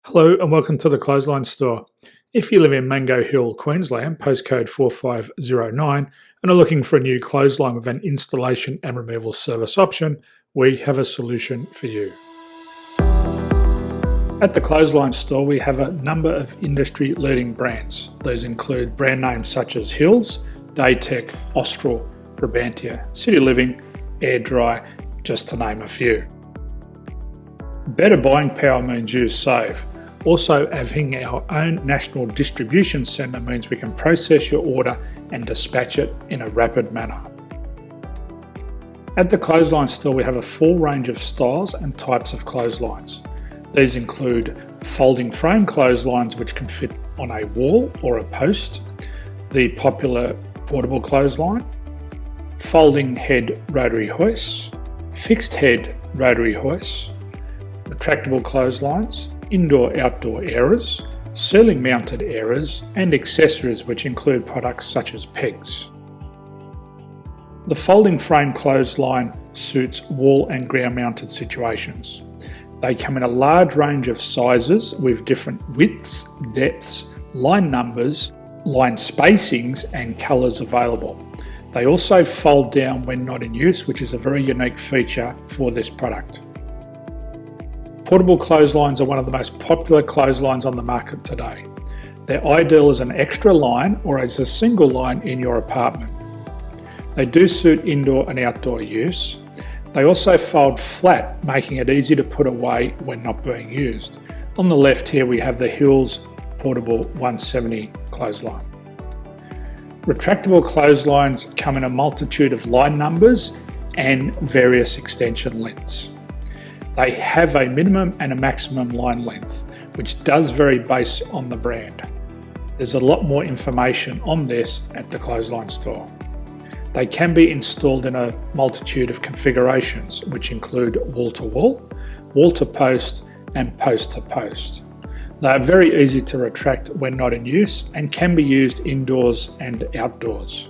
Hello and welcome to the Clothesline Store. If you live in Mango Hill, Queensland, postcode 4509, and are looking for a new clothesline with an installation and removal service option, we have a solution for you. At the Clothesline Store, we have a number of industry-leading brands. These include brand names such as Hills, Daytech, Austral, Brabantia, City Living, Air Dry, just to name a few. Better buying power means you save. Also, having our own national distribution centre means we can process your order and dispatch it in a rapid manner. At the Clothesline Store, we have a full range of styles and types of clotheslines. These include folding frame clotheslines which can fit on a wall or a post, the popular portable clothesline, folding head rotary hoists, fixed head rotary hoists, retractable clotheslines, indoor-outdoor airers, ceiling mounted airers, and accessories which include products such as pegs. The folding frame clothesline suits wall and ground mounted situations. They come in a large range of sizes with different widths, depths, line numbers, line spacings and colours available. They also fold down when not in use, which is a very unique feature for this product. Portable clotheslines are one of the most popular clotheslines on the market today. They're ideal as an extra line or as a single line in your apartment. They do suit indoor and outdoor use. They also fold flat, making it easy to put away when not being used. On the left here we have the Hills Portable 170 clothesline. Retractable clotheslines come in a multitude of line numbers and various extension lengths. They have a minimum and a maximum line length, which does vary based on the brand. There's a lot more information on this at the Clothesline Store. They can be installed in a multitude of configurations, which include wall-to-wall, wall-to-post, and post-to-post. They are very easy to retract when not in use and can be used indoors and outdoors.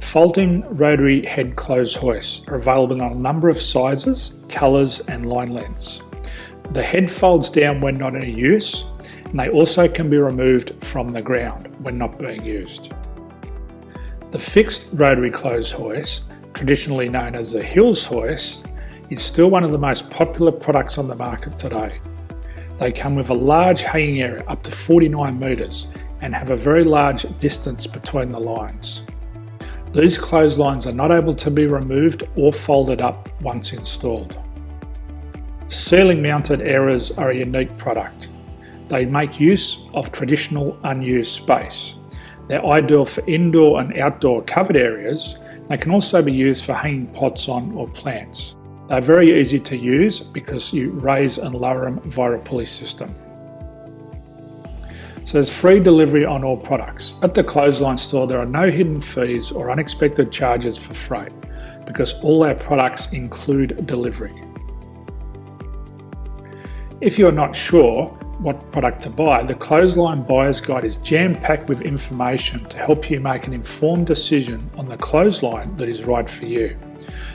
Folding rotary head clothes hoists are available in a number of sizes, colours and line lengths. The head folds down when not in use, and they also can be removed from the ground when not being used. The fixed rotary clothes hoist, traditionally known as the Hills hoist, is still one of the most popular products on the market today. They come with a large hanging area up to 49 metres and have a very large distance between the lines. These clotheslines are not able to be removed or folded up once installed. Ceiling mounted airers are a unique product. They make use of traditional unused space. They're ideal for indoor and outdoor covered areas. They can also be used for hanging pots on or plants. They're very easy to use because you raise and lower them via a pulley system. So there's free delivery on all products. At the Clothesline Store, there are no hidden fees or unexpected charges for freight because all our products include delivery. If you're not sure what product to buy, the Clothesline Buyer's Guide is jam-packed with information to help you make an informed decision on the clothesline that is right for you.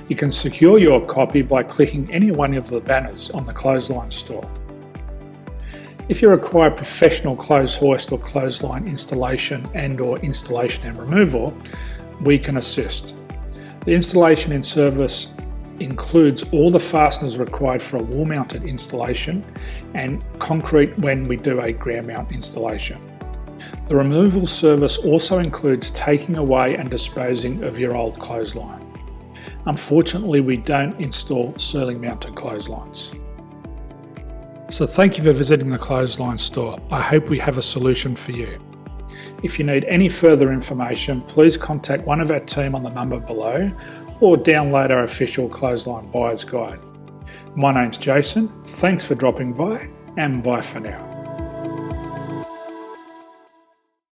You can secure your copy by clicking any one of the banners on the Clothesline Store. If you require professional clothes hoist or clothesline installation and/or installation and removal, we can assist. The installation and service includes all the fasteners required for a wall-mounted installation and concrete when we do a ground mount installation. The removal service also includes taking away and disposing of your old clothesline. Unfortunately, we don't install ceiling mounted clotheslines. So thank you for visiting the Clothesline Store. I hope we have a solution for you. If you need any further information, please contact one of our team on the number below or download our official Clothesline Buyer's Guide. My name's Jason, thanks for dropping by and bye for now.